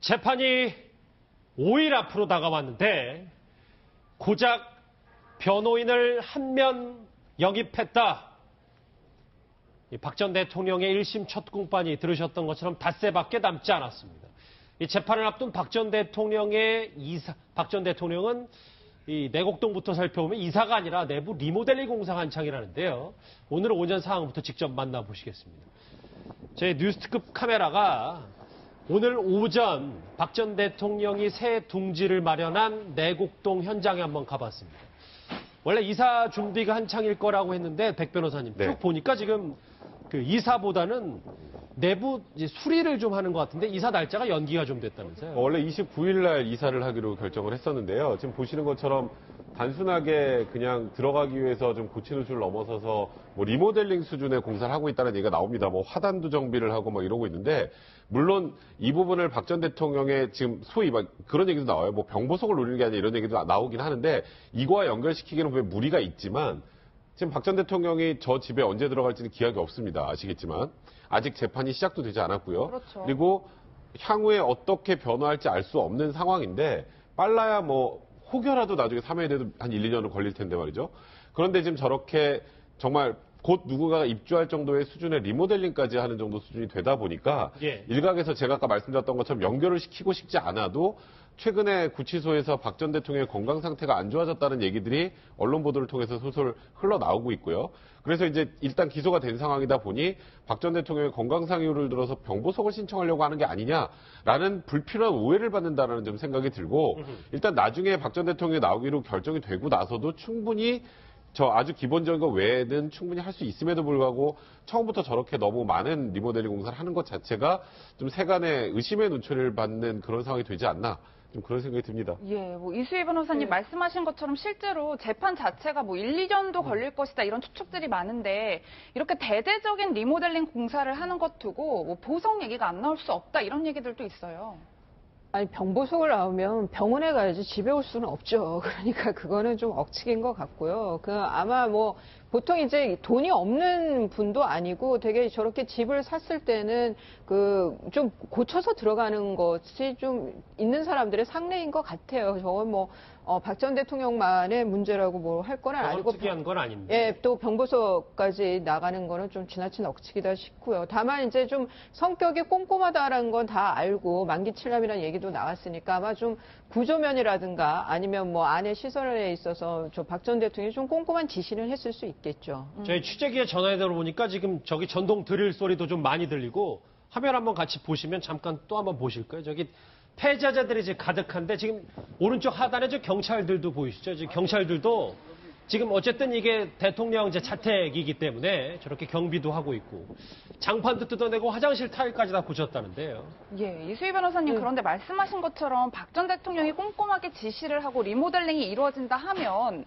재판이 5일 앞으로 다가왔는데 고작 변호인을 한 명 영입했다. 박 전 대통령의 1심 첫 공판이 들으셨던 것처럼 닷새밖에 남지 않았습니다. 이 재판을 앞둔 박 전 대통령은 이 내곡동부터 살펴보면 이사가 아니라 내부 리모델링 공사 한창이라는데요. 오늘 오전 상황부터 직접 만나보시겠습니다. 저희 뉴스특급 카메라가 오늘 오전 박 전 대통령이 새 둥지를 마련한 내곡동 현장에 한번 가봤습니다. 원래 이사 준비가 한창일 거라고 했는데 백 변호사님 쭉 보니까 지금 그 이사보다는 내부 이제 수리를 좀 하는 것 같은데 이사 날짜가 연기가 좀 됐다면서요? 원래 29일 날 이사를 하기로 결정을 했었는데요. 지금 보시는 것처럼 단순하게 그냥 들어가기 위해서 좀 고치는 수를 넘어서서 뭐 리모델링 수준의 공사를 하고 있다는 얘기가 나옵니다. 뭐 화단도 정비를 하고 막 이러고 있는데 물론 이 부분을 박 전 대통령의 지금 소위 막 그런 얘기도 나와요. 뭐 병보석을 노리는 게 아니라 이런 얘기도 나오긴 하는데 이거와 연결시키기는 왜 무리가 있지만 지금 박 전 대통령이 저 집에 언제 들어갈지는 기약이 없습니다. 아시겠지만 아직 재판이 시작도 되지 않았고요. 그렇죠. 그리고 향후에 어떻게 변화할지 알 수 없는 상황인데 빨라야 뭐 혹여라도 나중에 사면이 돼도 한 1, 2년은 걸릴 텐데 말이죠. 그런데 지금 저렇게 정말 곧 누군가가 입주할 정도의 수준의 리모델링까지 하는 정도 수준이 되다 보니까 일각에서 제가 아까 말씀드렸던 것처럼 연결을 시키고 싶지 않아도 최근에 구치소에서 박 전 대통령의 건강 상태가 안 좋아졌다는 얘기들이 언론 보도를 통해서 솔솔 흘러나오고 있고요. 그래서 이제 일단 기소가 된 상황이다 보니 박 전 대통령의 건강상 이유를 들어서 병보석을 신청하려고 하는 게 아니냐라는 불필요한 오해를 받는다라는 좀 생각이 들고 일단 나중에 박 전 대통령이 나오기로 결정이 되고 나서도 충분히 저 아주 기본적인 거 외에는 충분히 할 수 있음에도 불구하고 처음부터 저렇게 너무 많은 리모델링 공사를 하는 것 자체가 좀 세간의 의심의 눈초리를 받는 그런 상황이 되지 않나 좀 그런 생각이 듭니다. 예, 뭐 이수희 변호사님 말씀하신 것처럼 실제로 재판 자체가 뭐 1, 2년도 걸릴 것이다 이런 추측들이 많은데 이렇게 대대적인 리모델링 공사를 하는 것 두고 뭐 보석 얘기가 안 나올 수 없다 이런 얘기들도 있어요. 아니, 병보석을 나오면 병원에 가야지 집에 올 수는 없죠. 그러니까 그거는 좀 억측인 것 같고요. 아마 뭐 보통 이제 돈이 없는 분도 아니고 되게 저렇게 집을 샀을 때는 좀 고쳐서 들어가는 것이 좀 있는 사람들의 상례인 것 같아요. 저건 뭐 박 전 대통령만의 문제라고 뭐 할 건 아니고 특이한 건 아닌데. 예, 또 병보석까지 나가는 거는 좀 지나친 억측이다 싶고요. 다만 이제 좀 성격이 꼼꼼하다라는 건 다 알고 만기 칠남이라는 얘기도 나왔으니까 아마 좀 구조면이라든가 아니면 뭐 안에 시설에 있어서 저 박 전 대통령이 좀 꼼꼼한 지시를 했을 수 있겠죠. 저희 취재기에 전화해 들어보니까 지금 저기 전동 드릴 소리도 좀 많이 들리고 화면 한번 같이 보시면 잠깐 또 한번 보실까요? 저기 패자자들이 지금 가득한데 지금 오른쪽 하단에 저 경찰들도 보이시죠? 지금 경찰들도 지금 어쨌든 이게 대통령 이제 자택이기 때문에 저렇게 경비도 하고 있고 장판도 뜯어내고 화장실 타일까지 다 고쳤다는데요. 예, 이수희 변호사님 그런데 말씀하신 것처럼 박 전 대통령이 꼼꼼하게 지시를 하고 리모델링이 이루어진다 하면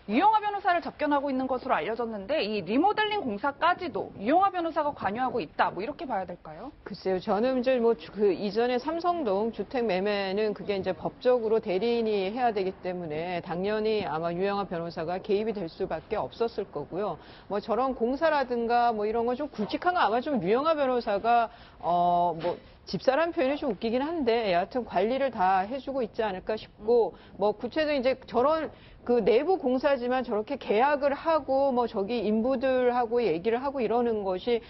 유영하 변호사를 접견하고 있는 것으로 알려졌는데 이 리모델링 공사까지도 유영하 변호사가 관여하고 있다. 뭐 이렇게 봐야 될까요? 글쎄요. 저는 이제 뭐 이전에 삼성동 주택 매매는 그게 이제 법적으로 대리인이 해야 되기 때문에 당연히 아마 유영하 변호사가 개입이 될 수밖에 없었을 거고요. 뭐 저런 공사라든가 뭐 이런 건 좀 굵직한 거 아마 좀 유영하 변호사가 뭐 집사람 표현이 좀 웃기긴 한데 여하튼 관리를 다 해주고 있지 않을까 싶고 뭐 구체적인 이제 저런 내부 공사지만 저렇게 계약을 하고 뭐 저기 인부들하고 얘기를 하고 이러는 것이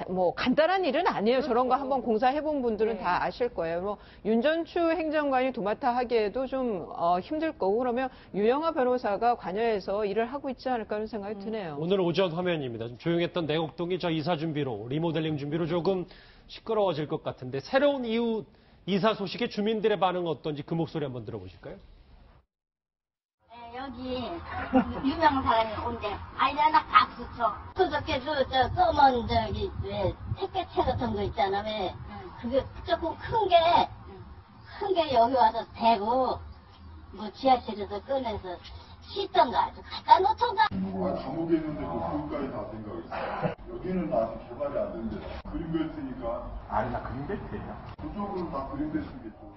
뭐 간단한 일은 아니에요. 그렇죠. 저런 거 한번 공사해본 분들은 다 아실 거예요. 뭐 윤전추 행정관이 도맡아 하기에도 좀 힘들 거고 그러면 유영하 변호사가 관여해서 일을 하고 있지 않을까 하는 생각이 드네요. 오늘 오전 화면입니다. 좀 조용했던 내곡동이 저 이사 준비로 리모델링 준비로 조금 시끄러워질 것 같은데 새로운 이웃 이사 소식에 주민들의 반응은 어떤지 그 목소리 한번 들어보실까요? 여기 유명한 사람이 온대. 아이야 나 박수 쳐. 그저께 저 검은 저기 왜 택배채 같은 거 있잖아 왜 그게 조금 큰 게 여기 와서 대고 뭐 지하실에서 꺼내서 씻던가 아주 갖다 놓던가. 감옥에 있는데도 그것까지 다 생각했어. 여기는 아직 개발이 안 된대. 그림별 쓰니까. 아니 나 그림별 쓰냐? 그쪽으로 다 그림별 쓰겠죠.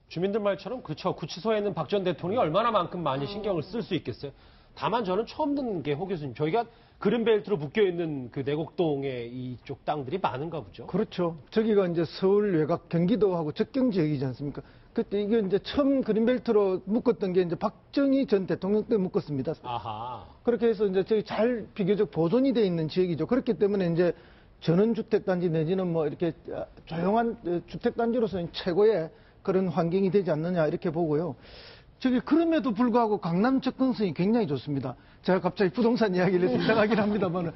주민들 말처럼 그렇죠. 구치소에 있는 박 전 대통령이 얼마나만큼 많이 신경을 쓸 수 있겠어요. 다만 저는 처음 듣는 게 호 교수님, 저희가 그린벨트로 묶여있는 그 내곡동의 이쪽 땅들이 많은가 보죠? 그렇죠. 저기가 이제 서울 외곽 경기도하고 접경 지역이지 않습니까? 그때 이게 이제 처음 그린벨트로 묶었던 게 이제 박정희 전 대통령 때 묶었습니다. 아하. 그렇게 해서 이제 저기 잘 비교적 보존이 돼 있는 지역이죠. 그렇기 때문에 이제 전원주택단지 내지는 뭐 이렇게 조용한 주택단지로서는 최고의 그런 환경이 되지 않느냐 이렇게 보고요. 저기 그럼에도 불구하고 강남 접근성이 굉장히 좋습니다. 제가 갑자기 부동산 이야기를 해서 이상하긴 합니다만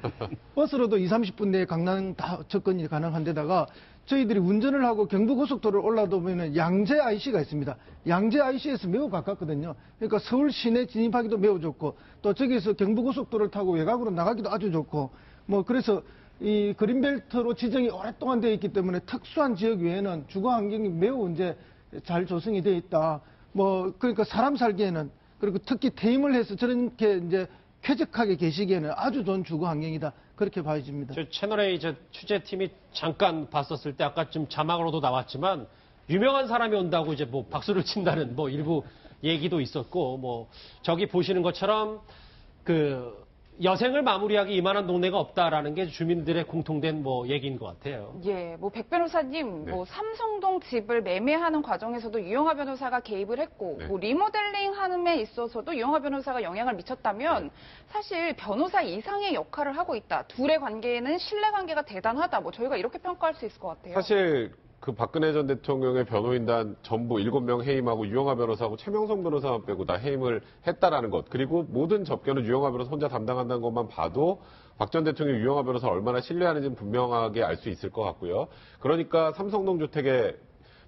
버스로도 20-30분 내에 강남 다 접근이 가능한 데다가 저희들이 운전을 하고 경부고속도로를 올라오면 양재 IC가 있습니다. 양재 IC에서 매우 가깝거든요. 그러니까 서울 시내 진입하기도 매우 좋고 또 저기서 경부고속도로를 타고 외곽으로 나가기도 아주 좋고 뭐 그래서 이 그린벨트로 지정이 오랫동안 되어 있기 때문에 특수한 지역 외에는 주거 환경이 매우 이제 잘 조성이 되어 있다. 뭐 그러니까 사람 살기에는 그리고 특히 퇴임을 해서 저렇게 이제 쾌적하게 계시기에는 아주 좋은 주거 환경이다. 그렇게 봐집니다. 저 채널A 취재팀이 잠깐 봤었을 때 아까 좀 자막으로도 나왔지만 유명한 사람이 온다고 이제 뭐 박수를 친다는 뭐 일부 얘기도 있었고 뭐 저기 보시는 것처럼 그 여생을 마무리하기 이만한 동네가 없다라는 게 주민들의 공통된 뭐 얘기인 것 같아요. 예, 뭐 백 변호사님, 네. 뭐 삼성동 집을 매매하는 과정에서도 유영하 변호사가 개입을 했고, 네. 뭐 리모델링 하는데 있어서도 유영하 변호사가 영향을 미쳤다면 사실 변호사 이상의 역할을 하고 있다. 둘의 관계는 신뢰 관계가 대단하다. 뭐 저희가 이렇게 평가할 수 있을 것 같아요. 사실 그 박근혜 전 대통령의 변호인단 전부 7명 해임하고 유영하 변호사하고 최명성 변호사만 빼고 다 해임을 했다라는 것. 그리고 모든 접견은 유영하 변호사 혼자 담당한다는 것만 봐도 박 전 대통령이 유영하 변호사 얼마나 신뢰하는지는 분명하게 알 수 있을 것 같고요. 그러니까 삼성동 주택의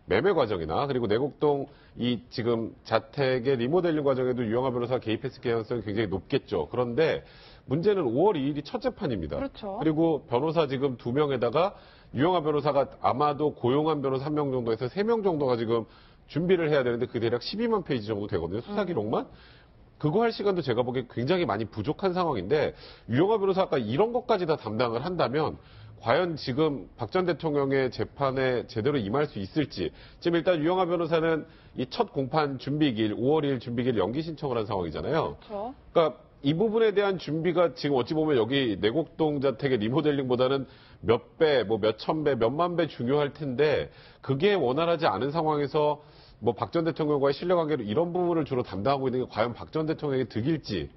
매매 과정이나 그리고 내곡동 이 지금 자택의 리모델링 과정에도 유영하 변호사가 개입했을 가능성이 굉장히 높겠죠. 그런데 문제는 5월 2일이 첫 재판입니다. 그렇죠. 그리고 변호사 지금 2명에다가 유영하 변호사가 아마도 고용한 변호사 1명 정도에서 3명 정도가 지금 준비를 해야 되는데 그 대략 12만 페이지 정도 되거든요. 수사 기록만. 그거 할 시간도 제가 보기에 굉장히 많이 부족한 상황인데 유영하 변호사가 이런 것까지 다 담당을 한다면 과연 지금 박 전 대통령의 재판에 제대로 임할 수 있을지. 지금 일단 유영하 변호사는 이 첫 공판 준비기일 5월 2일 준비기일 연기 신청을 한 상황이잖아요. 그렇죠. 그러니까 이 부분에 대한 준비가 지금 어찌 보면 여기 내곡동 자택의 리모델링보다는 몇 배, 뭐 몇천 배, 몇만 배 중요할 텐데 그게 원활하지 않은 상황에서 뭐 박 전 대통령과의 신뢰관계로 이런 부분을 주로 담당하고 있는 게 과연 박 전 대통령의 득일지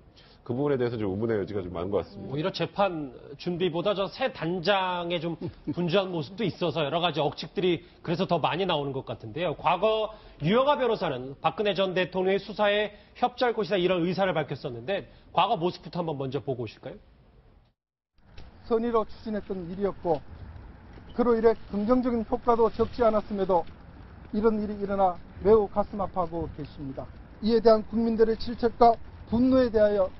그 부분에 대해서 좀 의문의 여지가 좀 많은 것 같습니다. 오히려 재판 준비보다 저 새 단장의 좀 분주한 모습도 있어서 여러 가지 억측들이 그래서 더 많이 나오는 것 같은데요. 과거 유영하 변호사는 박근혜 전 대통령의 수사에 협조할 것이다 이런 의사를 밝혔었는데 과거 모습부터 한번 먼저 보고 오실까요? 선의로 추진했던 일이었고 그로 인해 긍정적인 효과도 적지 않았음에도 이런 일이 일어나 매우 가슴 아파하고 계십니다. 이에 대한 국민들의 질책과 분노에 대하여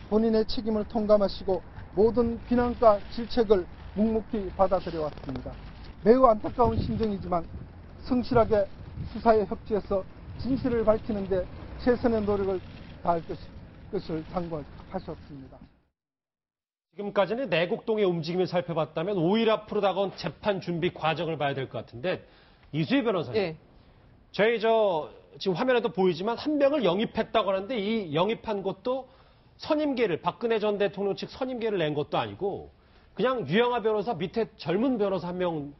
본인의 책임을 통감하시고 모든 비난과 질책을 묵묵히 받아들여 왔습니다. 매우 안타까운 심정이지만 성실하게 수사에 협조해서 진실을 밝히는 데 최선의 노력을 다할 것을 당부하셨습니다. 지금까지는 내곡동의 움직임을 살펴봤다면 5일 앞으로 다가온 재판 준비 과정을 봐야 될 것 같은데 이수희 변호사님. 네. 저희 지금 화면에도 보이지만 한 명을 영입했다고 하는데 이 영입한 것도 선임계를 박근혜 전 대통령 측 선임계를 낸 것도 아니고 그냥 유영하 변호사 밑에 젊은 변호사 한 명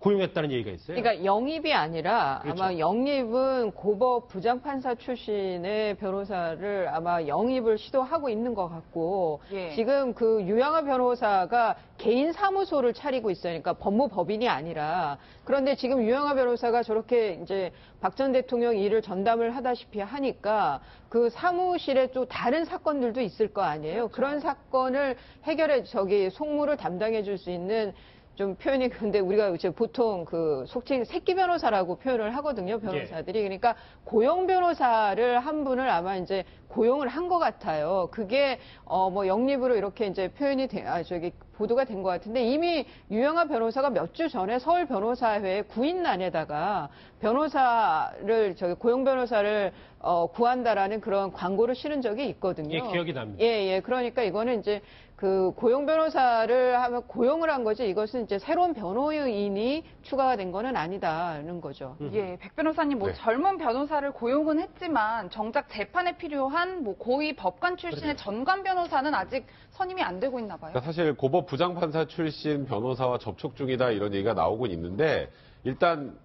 고용했다는 얘기가 있어요. 그러니까 영입이 아니라 그렇죠. 아마 영입은 고법 부장판사 출신의 변호사를 아마 영입을 시도하고 있는 것 같고 예. 지금 그 유영하 변호사가 개인 사무소를 차리고 있어요. 그러니까 법무법인이 아니라 그런데 지금 유영하 변호사가 저렇게 이제 박 전 대통령 일을 전담을 하다시피 하니까 그 사무실에 또 다른 사건들도 있을 거 아니에요. 그런 사건을 해결해 속무를 담당해 줄 수 있는 좀 표현이 근데 우리가 이제 보통 그 속칭 새끼 변호사라고 표현을 하거든요, 변호사들이. 그러니까 고용 변호사를 한 분을 아마 이제 고용을 한 것 같아요. 그게 뭐 영립으로 이렇게 이제 표현이 보도가 된 것 같은데 이미 유영하 변호사가 몇 주 전에 서울 변호사회 구인란에다가 변호사를 고용 변호사를 구한다라는 그런 광고를 실은 적이 있거든요. 예, 기억이 납니다. 예. 그러니까 이거는 이제 그 고용 변호사를 하면 고용을 한 거지 이것은 이제 새로운 변호인이 추가가 된 거는 아니다는 거죠. 예, 백 변호사님 네. 젊은 변호사를 고용은 했지만 정작 재판에 필요한 고위 법관 출신의 전관 변호사는 아직 선임이 안 되고 있나 봐요. 그러니까 사실 고법 부장판사 출신 변호사와 접촉 중이다 이런 얘기가 나오고 있는데 일단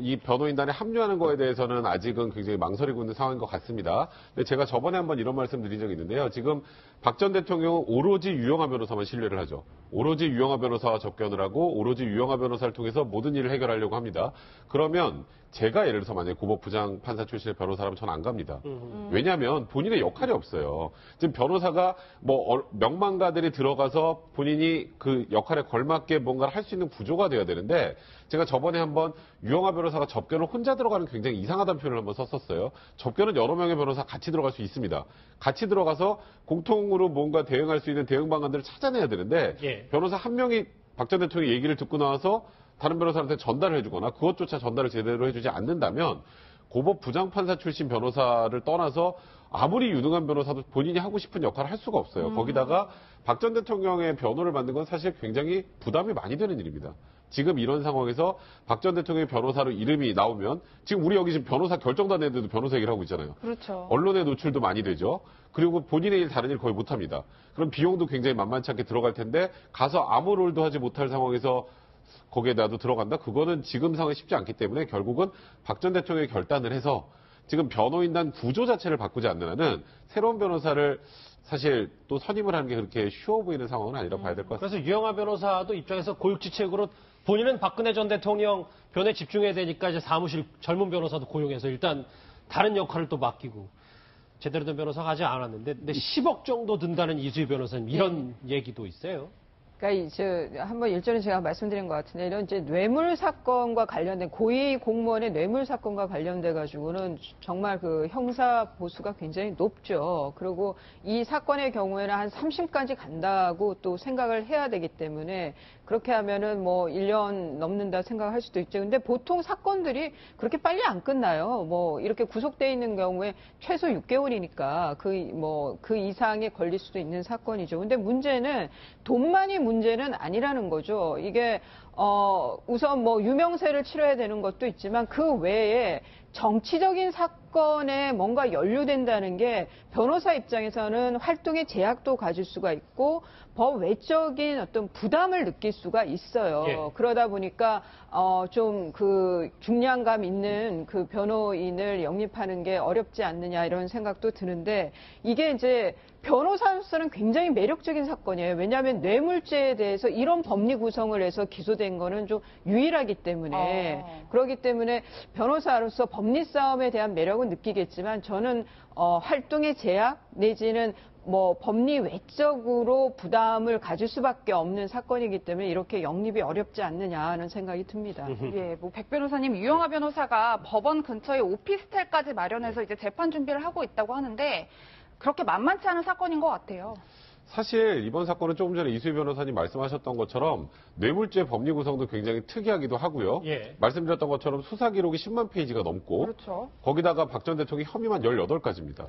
이 변호인단에 합류하는 거에 대해서는 아직은 굉장히 망설이고 있는 상황인 것 같습니다. 근데 제가 저번에 한번 이런 말씀 드린 적이 있는데요. 지금 박 전 대통령은 오로지 유영하 변호사만 신뢰를 하죠. 오로지 유영하 변호사와 접견을 하고 오로지 유영하 변호사를 통해서 모든 일을 해결하려고 합니다. 그러면 제가 예를 들어서 만약에 고법 부장 판사 출신의 변호사라면 저는 안 갑니다. 왜냐하면 본인의 역할이 없어요. 지금 변호사가 명망가들이 들어가서 본인이 그 역할에 걸맞게 뭔가를 할 수 있는 구조가 돼야 되는데 제가 저번에 한번 유영하 변호사가 접견을 혼자 들어가는 굉장히 이상하다는 표현을 한번 썼었어요. 접견은 여러 명의 변호사 같이 들어갈 수 있습니다. 같이 들어가서 공통으로 뭔가 대응할 수 있는 대응 방안들을 찾아내야 되는데 예. 변호사 한 명이 박 전 대통령 얘기를 듣고 나와서 다른 변호사한테 전달을 해주거나 그것조차 전달을 제대로 해주지 않는다면 고법 부장판사 출신 변호사를 떠나서 아무리 유능한 변호사도 본인이 하고 싶은 역할을 할 수가 없어요. 거기다가 박 전 대통령의 변호를 받는 건 사실 굉장히 부담이 많이 되는 일입니다. 지금 이런 상황에서 박 전 대통령의 변호사로 이름이 나오면 지금 우리 여기 지금 변호사 결정도 안 했는데도 변호사 얘기를 하고 있잖아요. 그렇죠. 언론에 노출도 많이 되죠. 그리고 본인의 일 다른 일 거의 못합니다. 그럼 비용도 굉장히 만만치 않게 들어갈 텐데 가서 아무 롤도 하지 못할 상황에서 거기에 나도 들어간다? 그거는 지금 상황이 쉽지 않기 때문에 결국은 박 전 대통령이 결단을 해서 지금 변호인단 구조 자체를 바꾸지 않는 한은 새로운 변호사를 사실 또 선임을 하는 게 그렇게 쉬워 보이는 상황은 아니라 봐야 될 것 같습니다. 그래서 유영하 변호사도 입장에서 고육지책으로 본인은 박근혜 전 대통령 변호에 집중해야 되니까 이제 사무실 젊은 변호사도 고용해서 일단 다른 역할을 또 맡기고 제대로 된 변호사가 하지 않았는데 근데 10억 정도 든다는 이수희 변호사님 이런 얘기도 있어요. 그러니까 한번 일전에 제가 말씀드린 것 같은데 이런 이제 뇌물 사건과 관련된 고위 공무원의 뇌물 사건과 관련돼 가지고는 정말 그 형사 보수가 굉장히 높죠. 그리고 이 사건의 경우에는 한 3심까지 간다고 또 생각을 해야 되기 때문에 그렇게 하면은 1년 넘는다 생각할 수도 있죠. 근데 보통 사건들이 그렇게 빨리 안 끝나요. 이렇게 구속돼 있는 경우에 최소 6개월이니까 그 이상에 걸릴 수도 있는 사건이죠. 근데 문제는 돈만이 문제는 아니라는 거죠. 이게 우선 유명세를 치러야 되는 것도 있지만 그 외에 정치적인 사건에 뭔가 연루된다는 게 변호사 입장에서는 활동의 제약도 가질 수가 있고 법 외적인 어떤 부담을 느낄 수가 있어요. 예. 그러다 보니까 좀 그 중량감 있는 그 변호인을 영입하는 게 어렵지 않느냐 이런 생각도 드는데 이게 이제 변호사로서는 굉장히 매력적인 사건이에요. 왜냐하면 뇌물죄에 대해서 이런 법리 구성을 해서 기소된 거는 좀 유일하기 때문에 그렇기 때문에 변호사로서 법리 싸움에 대한 매력은 느끼겠지만 저는 활동의 제약 내지는 법리 외적으로 부담을 가질 수밖에 없는 사건이기 때문에 이렇게 영입이 어렵지 않느냐 하는 생각이 듭니다. 예, 백 변호사님, 유영하 변호사가 법원 근처에 오피스텔까지 마련해서 이제 재판 준비를 하고 있다고 하는데 그렇게 만만치 않은 사건인 것 같아요. 사실 이번 사건은 조금 전에 이수희 변호사님 말씀하셨던 것처럼 뇌물죄 법리 구성도 굉장히 특이하기도 하고요. 예. 말씀드렸던 것처럼 수사 기록이 10만 페이지가 넘고 그렇죠. 거기다가 박 전 대통령이 혐의만 18가지입니다.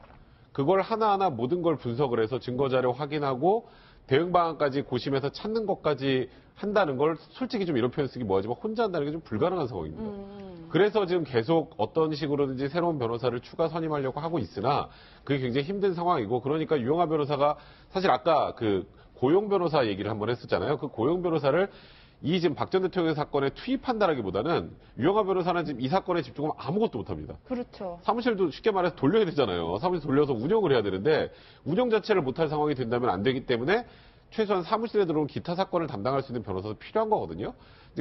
그걸 하나하나 모든 걸 분석을 해서 증거자료 확인하고 대응 방안까지 고심해서 찾는 것까지 한다는 걸 솔직히 좀 이런 표현 쓰기 뭐하지만 혼자 한다는 게 좀 불가능한 상황입니다. 그래서 지금 계속 어떤 식으로든지 새로운 변호사를 추가 선임하려고 하고 있으나 그게 굉장히 힘든 상황이고 그러니까 유영하 변호사가 사실 아까 그 고용 변호사 얘기를 한번 했었잖아요. 그 고용 변호사를 이 지금 박 전 대통령 사건에 투입한다라기보다는 유영하 변호사는 지금 이 사건에 집중하면 아무것도 못합니다. 그렇죠. 사무실도 쉽게 말해서 돌려야 되잖아요. 사무실 돌려서 운영을 해야 되는데 운영 자체를 못할 상황이 된다면 안 되기 때문에 최소한 사무실에 들어온 기타 사건을 담당할 수 있는 변호사도 필요한 거거든요.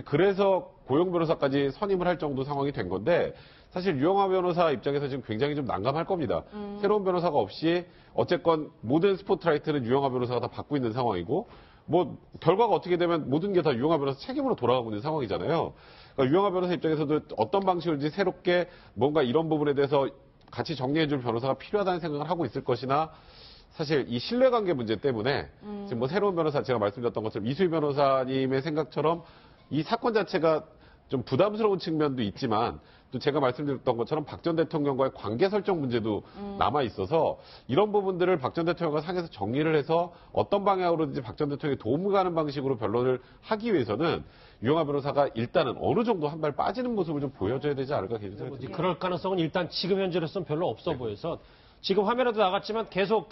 그래서 고용 변호사까지 선임을 할 정도 상황이 된 건데 사실 유영하 변호사 입장에서 지금 굉장히 좀 난감할 겁니다. 새로운 변호사가 없이 어쨌건 모든 스포트라이트는 유영하 변호사가 다 받고 있는 상황이고 결과가 어떻게 되면 모든 게 다 유영하 변호사 책임으로 돌아가고 있는 상황이잖아요. 그러니까 유영하 변호사 입장에서도 어떤 방식으로든지 새롭게 뭔가 이런 부분에 대해서 같이 정리해줄 변호사가 필요하다는 생각을 하고 있을 것이나 사실 이 신뢰관계 문제 때문에 지금 뭐 새로운 변호사 제가 말씀드렸던 것처럼 이수희 변호사님의 생각처럼 이 사건 자체가 좀 부담스러운 측면도 있지만 또 제가 말씀드렸던 것처럼 박 전 대통령과의 관계 설정 문제도 남아 있어서 이런 부분들을 박 전 대통령과 상에서 정리를 해서 어떤 방향으로든지 박 전 대통령에 도움을 가는 방식으로 변론을 하기 위해서는 유영하 변호사가 일단은 어느 정도 한 발 빠지는 모습을 좀 보여줘야 되지 않을까 개인적으로 생각이 듭니다. 그럴 가능성은 일단 지금 현재로서는 별로 없어 보여서 지금 화면에도 나갔지만 계속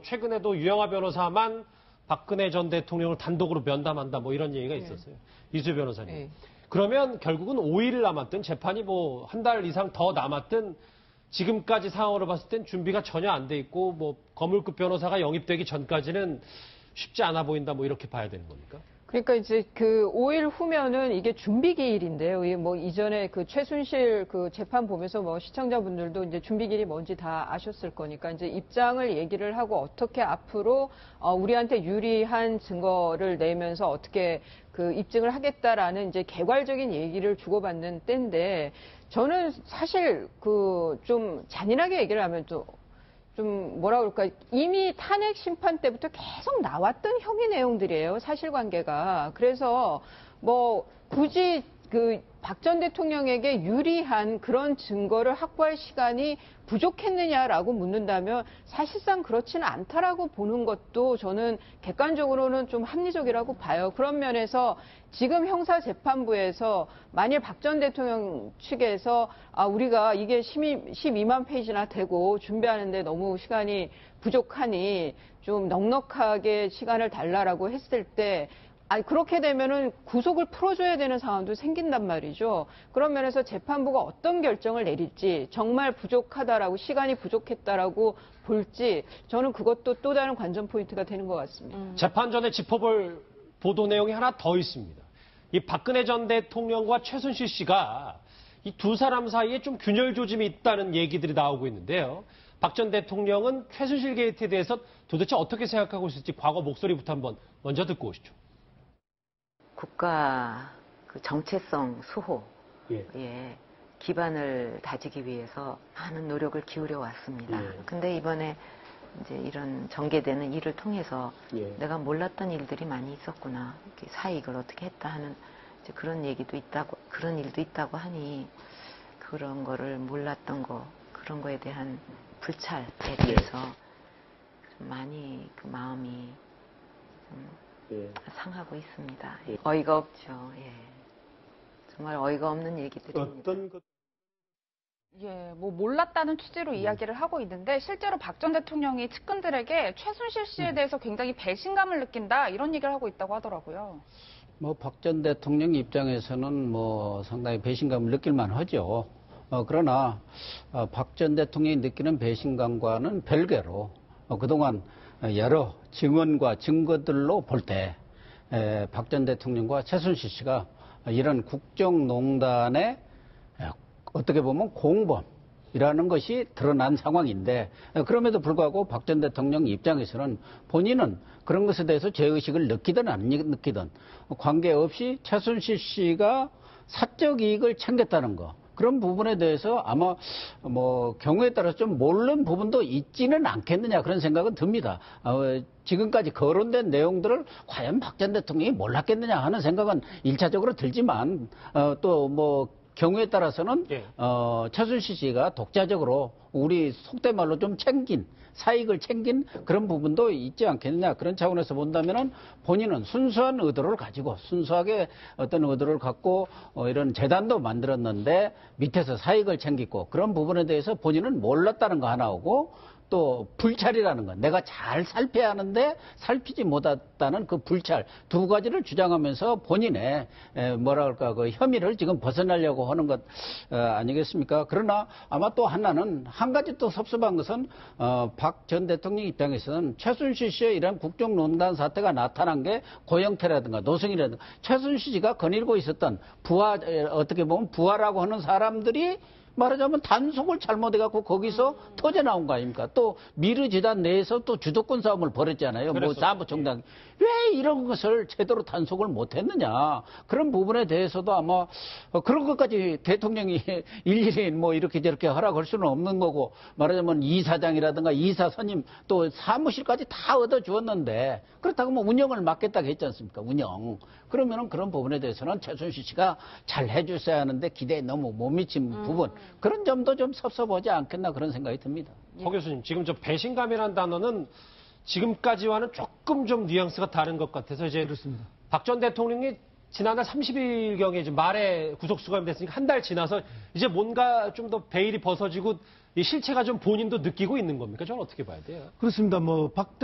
최근에도 유영하 변호사만 박근혜 전 대통령을 단독으로 면담한다 뭐 이런 얘기가 있었어요. 이수희 변호사님. 네. 그러면 결국은 5일 남았든 재판이 뭐 한 달 이상 더 남았든 지금까지 상황으로 봤을 땐 준비가 전혀 안 돼 있고 뭐 거물급 변호사가 영입되기 전까지는 쉽지 않아 보인다 뭐 이렇게 봐야 되는 겁니까? 그러니까 이제 그 5일 후면은 이게 준비 기일인데요. 뭐 이전에 그 최순실 그 재판 보면서 뭐 시청자분들도 이제 준비 기일이 뭔지 다 아셨을 거니까 이제 입장을 얘기를 하고 어떻게 앞으로 우리한테 유리한 증거를 내면서 어떻게 그 입증을 하겠다라는 이제 개괄적인 얘기를 주고받는 때인데 저는 사실 그 좀 잔인하게 얘기를 하면 좀 뭐라 그럴까 이미 탄핵 심판 때부터 계속 나왔던 혐의 내용들이에요. 사실관계가. 그래서 뭐 굳이 그 박 전 대통령에게 유리한 그런 증거를 확보할 시간이 부족했느냐라고 묻는다면 사실상 그렇지는 않다라고 보는 것도 저는 객관적으로는 좀 합리적이라고 봐요. 그런 면에서 지금 형사재판부에서 만일 박 전 대통령 측에서 우리가 이게 12만 페이지나 되고 준비하는데 너무 시간이 부족하니 좀 넉넉하게 시간을 달라라고 했을 때 그렇게 되면은 구속을 풀어줘야 되는 상황도 생긴단 말이죠. 그런 면에서 재판부가 어떤 결정을 내릴지 정말 부족하다라고 시간이 부족했다라고 볼지 저는 그것도 또 다른 관전 포인트가 되는 것 같습니다. 재판 전에 짚어볼 보도 내용이 하나 더 있습니다. 이 박근혜 전 대통령과 최순실 씨가 이 두 사람 사이에 좀 균열 조짐이 있다는 얘기들이 나오고 있는데요. 박 전 대통령은 최순실 게이트에 대해서 도대체 어떻게 생각하고 있을지 과거 목소리부터 한번 먼저 듣고 오시죠. 국가 그 정체성 수호에 예. 기반을 다지기 위해서 많은 노력을 기울여 왔습니다. 예. 근데 이번에 이제 이런 전개되는 일을 통해서 예. 내가 몰랐던 일들이 많이 있었구나. 사익을 어떻게 했다 하는 이제 그런 얘기도 있다고, 그런 일도 있다고 하니 그런 거를 몰랐던 거, 그런 거에 대한 불찰에 대해서 좀 많이 그 마음이 좀 상하고 있습니다. 어이가 없죠. 예. 정말 어이가 없는 얘기들입니다. 어떤 것? 예, 뭐 몰랐다는 취지로 이야기를 하고 있는데 실제로 박 전 대통령이 측근들에게 최순실 씨에 대해서 굉장히 배신감을 느낀다 이런 얘기를 하고 있다고 하더라고요. 뭐 박 전 대통령 입장에서는 뭐 상당히 배신감을 느낄 만하죠. 그러나 박 전 대통령이 느끼는 배신감과는 별개로 그동안 여러 증언과 증거들로 볼 때 박 전 대통령과 최순실 씨가 이런 국정농단의 어떻게 보면 공범이라는 것이 드러난 상황인데 그럼에도 불구하고 박 전 대통령 입장에서는 본인은 그런 것에 대해서 죄의식을 느끼든 안 느끼든 관계없이 최순실 씨가 사적 이익을 챙겼다는 거 그런 부분에 대해서 아마 뭐 경우에 따라서 좀 모르는 부분도 있지는 않겠느냐 그런 생각은 듭니다. 지금까지 거론된 내용들을 과연 박 전 대통령이 몰랐겠느냐 하는 생각은 1차적으로 들지만 또 뭐 경우에 따라서는 최순실 씨가 독자적으로 우리 속된 말로 좀 챙긴 사익을 챙긴 그런 부분도 있지 않겠느냐 그런 차원에서 본다면은 본인은 순수한 의도를 가지고 순수하게 어떤 의도를 갖고 이런 재단도 만들었는데 밑에서 사익을 챙기고 그런 부분에 대해서 본인은 몰랐다는 거 하나오고 또 불찰이라는 건 내가 잘 살펴야 하는데 살피지 못했다는 그 불찰 두 가지를 주장하면서 본인의 뭐라 그럴까 그 혐의를 지금 벗어나려고 하는 것 아니겠습니까? 그러나 아마 또 하나는 한 가지 또 섭섭한 것은 박 전 대통령 입장에서는 최순실 씨의 이런 국정농단 사태가 나타난 게 고영태라든가 노승이라든가 최순실 씨가 거닐고 있었던 부하 어떻게 보면 부하라고 하는 사람들이 말하자면 단속을 잘못해갖고 거기서 터져 나온 거 아닙니까? 또 미르재단 내에서 또 주도권 싸움을 벌였잖아요. 뭐 사무총장. 왜 이런 것을 제대로 단속을 못했느냐. 그런 부분에 대해서도 아마 그런 것까지 대통령이 일일이 뭐 이렇게 저렇게 허락할 수는 없는 거고, 말하자면 이사장이라든가 이사 선임 또 사무실까지 다 얻어주었는데, 그렇다고 뭐 운영을 맡겠다고 했지 않습니까? 운영. 그러면은 그런 부분에 대해서는 최순실 씨가 잘 해줬어야 하는데 기대에 너무 못 미친 부분, 그런 점도 좀 섭섭하지 않겠나 그런 생각이 듭니다. 허 교수님, 지금 저 배신감이라는 단어는 지금까지와는 조금 좀 뉘앙스가 다른 것 같아서 이제 그렇습니다. 박 전 대통령이 지난달 30일경에 이제 말에 구속수감이 됐으니까 한 달 지나서 이제 뭔가 좀 더 베일이 벗어지고 이 실체가 좀 본인도 느끼고 있는 겁니까? 저는 어떻게 봐야 돼요? 그렇습니다. 뭐 박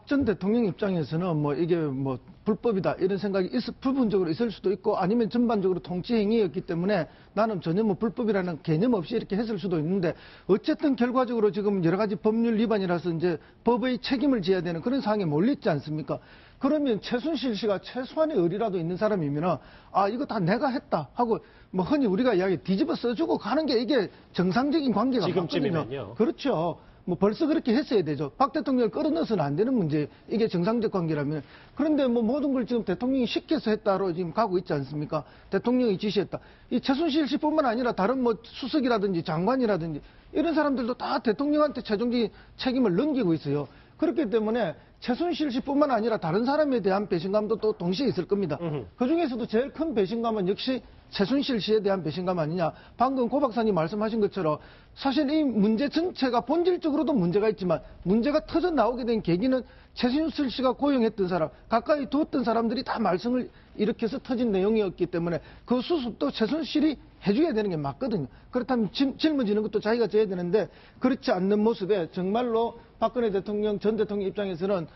전 대통령 입장에서는 뭐 이게 뭐 불법이다 이런 생각이 부분적으로 있을 수도 있고, 아니면 전반적으로 통치 행위였기 때문에 나는 전혀 뭐 불법이라는 개념 없이 이렇게 했을 수도 있는데, 어쨌든 결과적으로 지금 여러 가지 법률 위반이라서 이제 법의 책임을 져야 되는 그런 상황에 몰렸지 않습니까? 그러면 최순실 씨가 최소한의 의리라도 있는 사람이면 이거 다 내가 했다 하고 뭐 흔히 우리가 이야기 뒤집어 써주고 가는 게 이게 정상적인 관계가 지금쯤이면요. 맞거든요. 그렇죠. 뭐 벌써 그렇게 했어야 되죠. 박 대통령을 끌어넣어서는 안 되는 문제. 이게 정상적 관계라면. 그런데 뭐 모든 걸 지금 대통령이 시켜서 했다로 지금 가고 있지 않습니까? 대통령이 지시했다. 이 최순실 씨뿐만 아니라 다른 뭐 수석이라든지 장관이라든지 이런 사람들도 다 대통령한테 최종적인 책임을 넘기고 있어요. 그렇기 때문에 최순실 씨뿐만 아니라 다른 사람에 대한 배신감도 또 동시에 있을 겁니다. 그중에서도 제일 큰 배신감은 역시 최순실 씨에 대한 배신감 아니냐. 방금 고 박사님 말씀하신 것처럼 사실 이 문제 전체가 본질적으로도 문제가 있지만, 문제가 터져 나오게 된 계기는 최순실 씨가 고용했던 사람, 가까이 두었던 사람들이 다 말썽을 일으켜서 터진 내용이었기 때문에 그 수습도 최순실이 해줘야 되는 게 맞거든요. 그렇다면 짊어지는 것도 자기가 져야 되는데, 그렇지 않는 모습에 정말로 박근혜 대통령, 전 대통령 입장에서는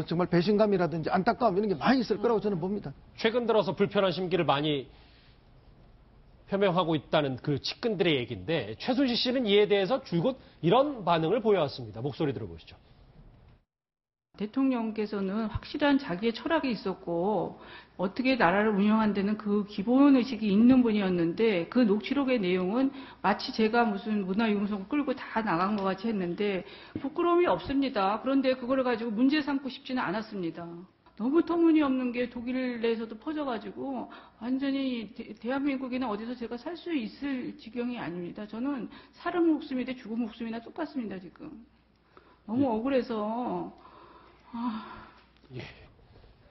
정말 배신감이라든지 안타까움 이런 게 많이 있을 거라고 저는 봅니다. 최근 들어서 불편한 심기를 많이 표명하고 있다는 그 측근들의 얘기인데, 최순실 씨는 이에 대해서 줄곧 이런 반응을 보여왔습니다. 목소리 들어보시죠. 대통령께서는 확실한 자기의 철학이 있었고 어떻게 나라를 운영한다는 그 기본의식이 있는 분이었는데, 그 녹취록의 내용은 마치 제가 무슨 문화융성을 끌고 다 나간 것 같이 했는데 부끄러움이 없습니다. 그런데 그걸 가지고 문제 삼고 싶지는 않았습니다. 너무 터무니없는 게 독일 내에서도 퍼져가지고 완전히 대한민국에는 어디서 제가 살 수 있을 지경이 아닙니다. 저는 사람 목숨이 돼 죽은 목숨이나 똑같습니다, 지금. 너무 억울해서.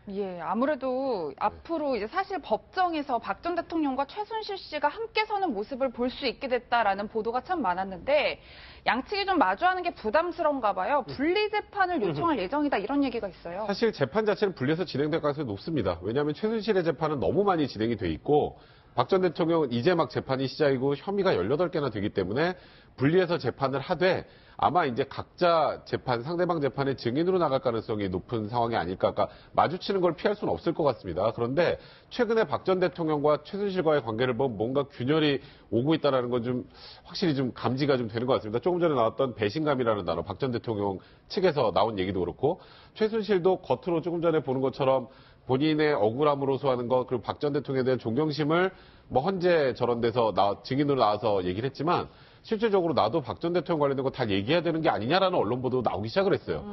예, 아무래도 앞으로 이제 사실 법정에서 박 전 대통령과 최순실 씨가 함께 서는 모습을 볼 수 있게 됐다라는 보도가 참 많았는데, 양측이 좀 마주하는 게 부담스러운가 봐요. 분리 재판을 요청할 예정이다, 이런 얘기가 있어요. 사실 재판 자체는 분리해서 진행될 가능성이 높습니다. 왜냐하면 최순실의 재판은 너무 많이 진행이 돼 있고, 박 전 대통령은 이제 막 재판이 시작이고 혐의가 18개나 되기 때문에 분리해서 재판을 하되, 아마 이제 각자 재판, 상대방 재판의 증인으로 나갈 가능성이 높은 상황이 아닐까. 그러니까 마주치는 걸 피할 수는 없을 것 같습니다. 그런데 최근에 박 전 대통령과 최순실과의 관계를 보면 뭔가 균열이 오고 있다는 건 좀 확실히 좀 감지가 좀 되는 것 같습니다. 조금 전에 나왔던 배신감이라는 단어, 박 전 대통령 측에서 나온 얘기도 그렇고, 최순실도 겉으로 조금 전에 보는 것처럼 본인의 억울함으로서 하는 것, 그리고 박 전 대통령에 대한 존경심을 뭐 헌재 저런 데서 증인으로 나와서 얘기를 했지만, 실질적으로 나도 박 전 대통령 관련된 거 다 얘기해야 되는 게 아니냐라는 언론 보도 나오기 시작을 했어요.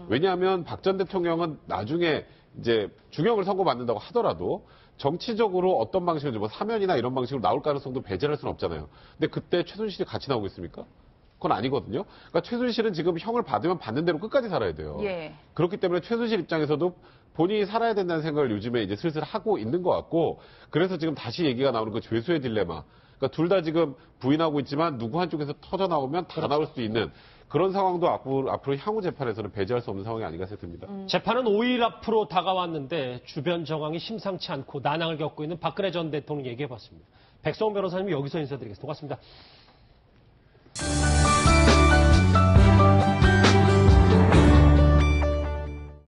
왜냐하면 박 전 대통령은 나중에 이제 중형을 선고받는다고 하더라도 정치적으로 어떤 방식으로 뭐 사면이나 이런 방식으로 나올 가능성도 배제할 수는 없잖아요. 근데 그때 최순실이 같이 나오겠습니까? 그건 아니거든요. 그러니까 최순실은 지금 형을 받으면 받는 대로 끝까지 살아야 돼요. 예. 그렇기 때문에 최순실 입장에서도 본인이 살아야 된다는 생각을 요즘에 이제 슬슬 하고 있는 것 같고, 그래서 지금 다시 얘기가 나오는 그 죄수의 딜레마. 그러니까 둘 다 지금 부인하고 있지만 누구 한쪽에서 터져 나오면 다 나올 수 있는 그런 상황도 앞으로 향후 재판에서는 배제할 수 없는 상황이 아닌가 생각됩니다. 재판은 5일 앞으로 다가왔는데 주변 정황이 심상치 않고 난항을 겪고 있는 박근혜 전 대통령 얘기해봤습니다. 백성원 변호사님 여기서 인사드리겠습니다. 고맙습니다.